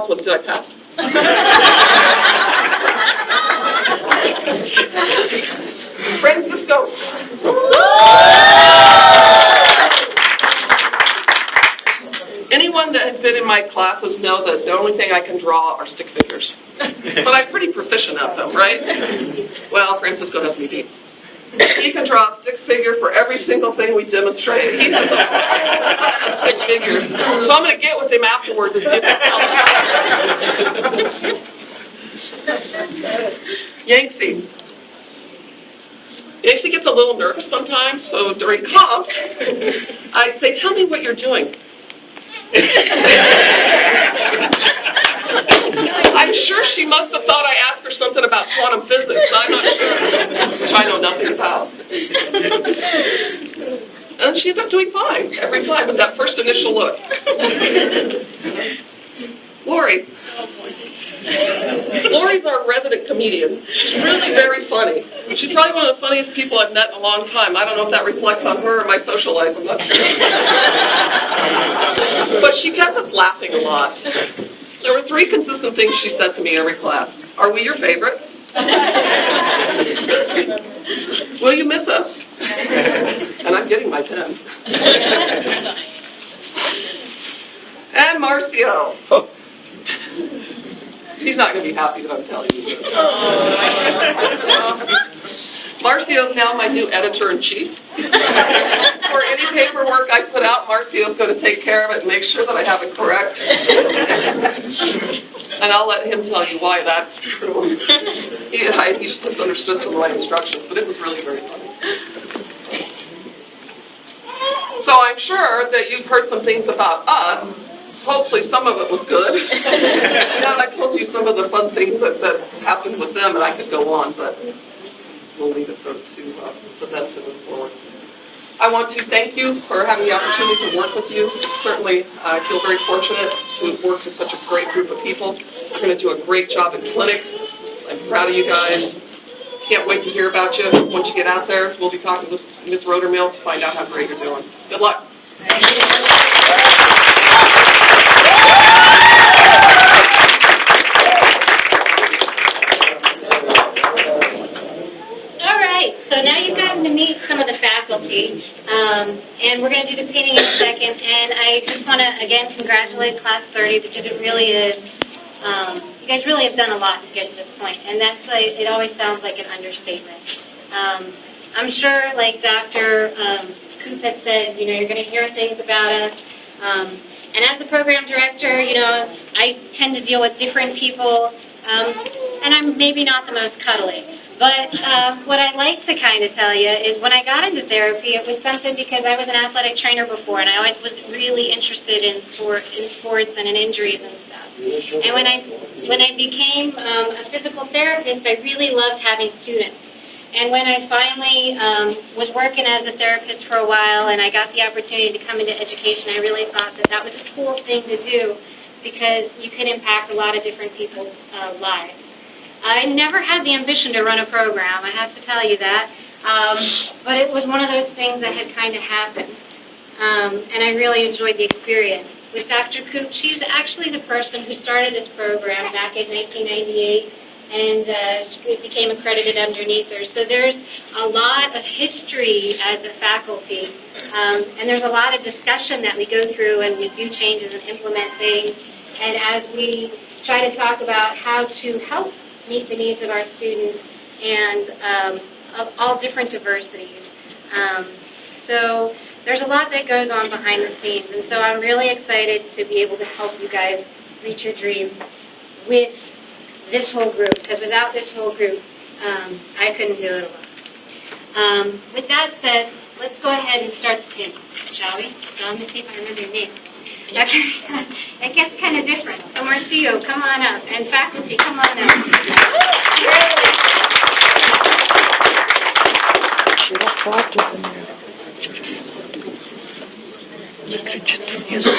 was, did I pass? Francisco. Anyone that has been in my classes know that the only thing I can draw are stick figures. But I'm pretty proficient at them, right? Well, Francisco has me beat. He can draw a stick figure for every single thing we demonstrate. He has a set of stick figures. So I'm going to get with him afterwards and see if it's Yanxi. Yanxi gets a little nervous sometimes, so during comps, I say, tell me what you're doing. I'm sure she must have thought I asked her something about quantum physics. I'm not sure, which I know nothing about. And she ended up doing fine every time with that first initial look. Lori. Lori's our resident comedian. She's really very funny. She's probably one of the funniest people I've met in a long time. I don't know if that reflects on her or my social life. I'm not sure. But she kept us laughing a lot. There were 3 consistent things she said to me every class. Are we your favorite? Will you miss us? And I'm getting my pen. And Marcio. He's not going to be happy that I'm telling you this. Marcio's now my new editor-in-chief. For any paperwork I put out, Marcio's going to take care of it and make sure that I have it correct. And I'll let him tell you why that's true. He just misunderstood some of my instructions, but it was really very funny. So I'm sure that you've heard some things about us. Hopefully some of it was good. And I told you some of the fun things that happened with them, and I could go on, but we'll leave it to them to move forward. I want to thank you for having the opportunity to work with you. Certainly, I feel very fortunate to work with such a great group of people. You're going to do a great job in clinic. I'm proud of you guys. Can't wait to hear about you. Once you get out there, we'll be talking with Ms. Rodermill to find out how great you're doing. Good luck. Thank you. So now you've gotten to meet some of the faculty, and we're going to do the painting in a second. And I just want to, again, congratulate Class 30, because it really is, you guys really have done a lot to get to this point. And that's like, it always sounds like an understatement. I'm sure, like Dr. Coop had said, you're going to hear things about us. And as the program director, I tend to deal with different people, and I'm maybe not the most cuddly. But what I'd like to kind of tell you is when I got into therapy, it was something because I was an athletic trainer before, and I always was really interested in sports and in injuries and stuff. And when I became a physical therapist, I really loved having students. And when I finally was working as a therapist for a while, and I got the opportunity to come into education, I really thought that was a cool thing to do because you can impact a lot of different people's lives. I never had the ambition to run a program, I have to tell you that, but it was one of those things that had kind of happened, and I really enjoyed the experience. With Dr. Coop, she's actually the person who started this program back in 1998, and it became accredited underneath her. So there's a lot of history as a faculty, and there's a lot of discussion that we go through, and we do changes and implement things, and as we try to talk about how to help meet the needs of our students and of all different diversities. So there's a lot that goes on behind the scenes, and so I'm really excited to be able to help you guys reach your dreams with this whole group, because without this whole group, I couldn't do it alone. With that said, let's go ahead and start the painting, shall we? So let me see if I remember your names. Okay. It gets kind of different. So Marcio, come on up. And faculty, come on up. Tira foto, não acredito nisso.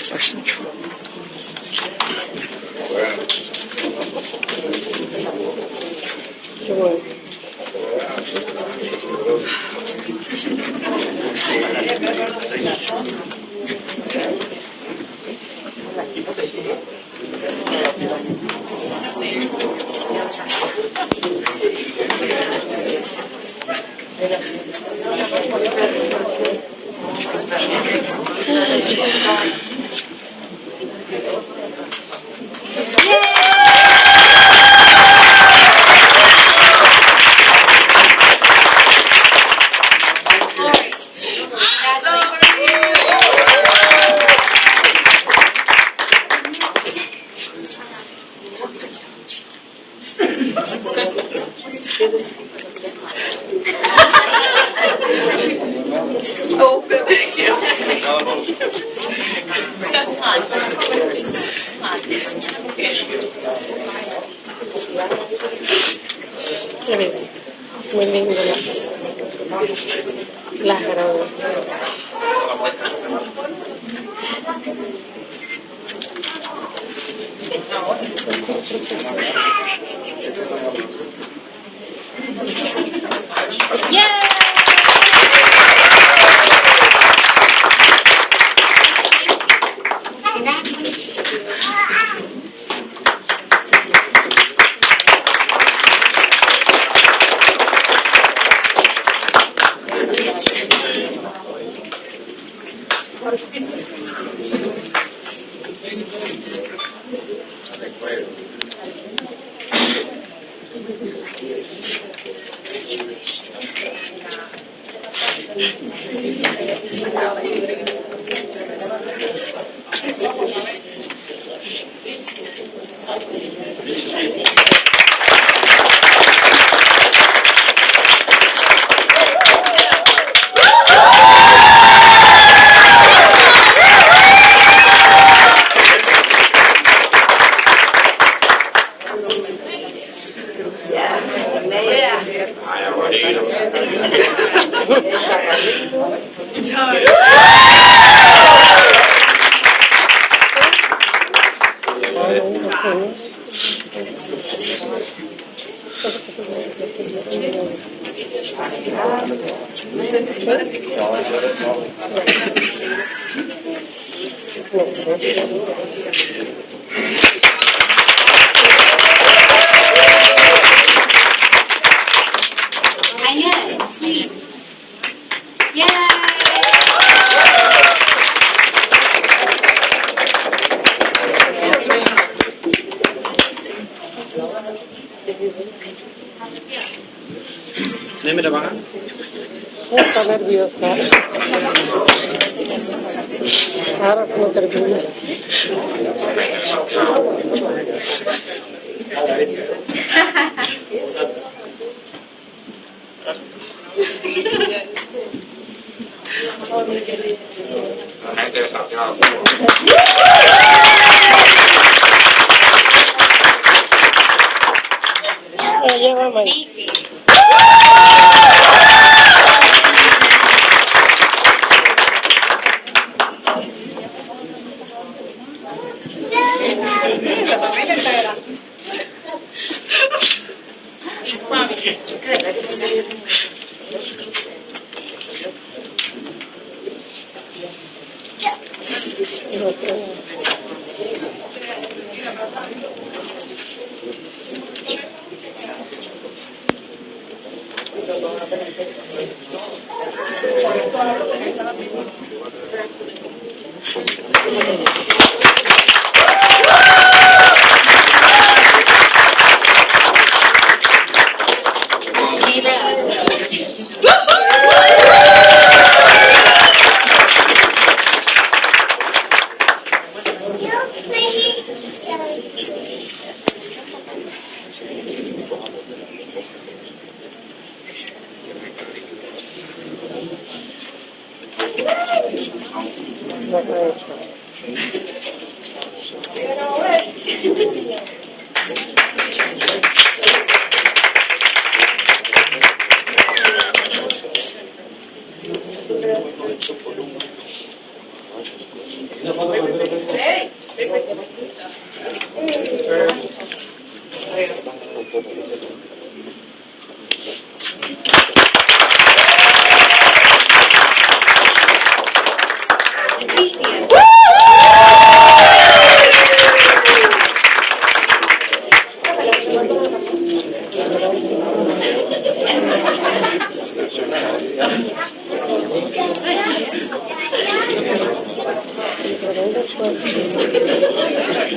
Bastante foto. Qué bueno. Oh, thank you. Qué lindo. Muy lindo las gradas. Inez, please. Yay! Deme la baja. Está nerviosa. Ahora no termina. Lleva más. Nancy.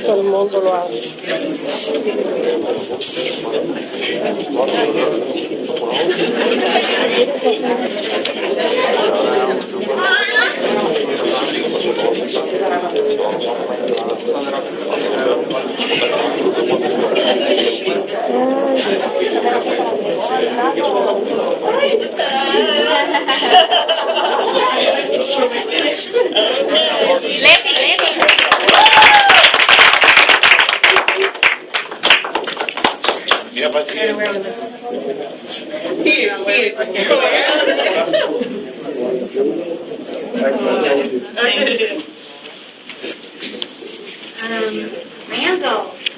Todo el mundo lo hace. Mira para ti. Randall.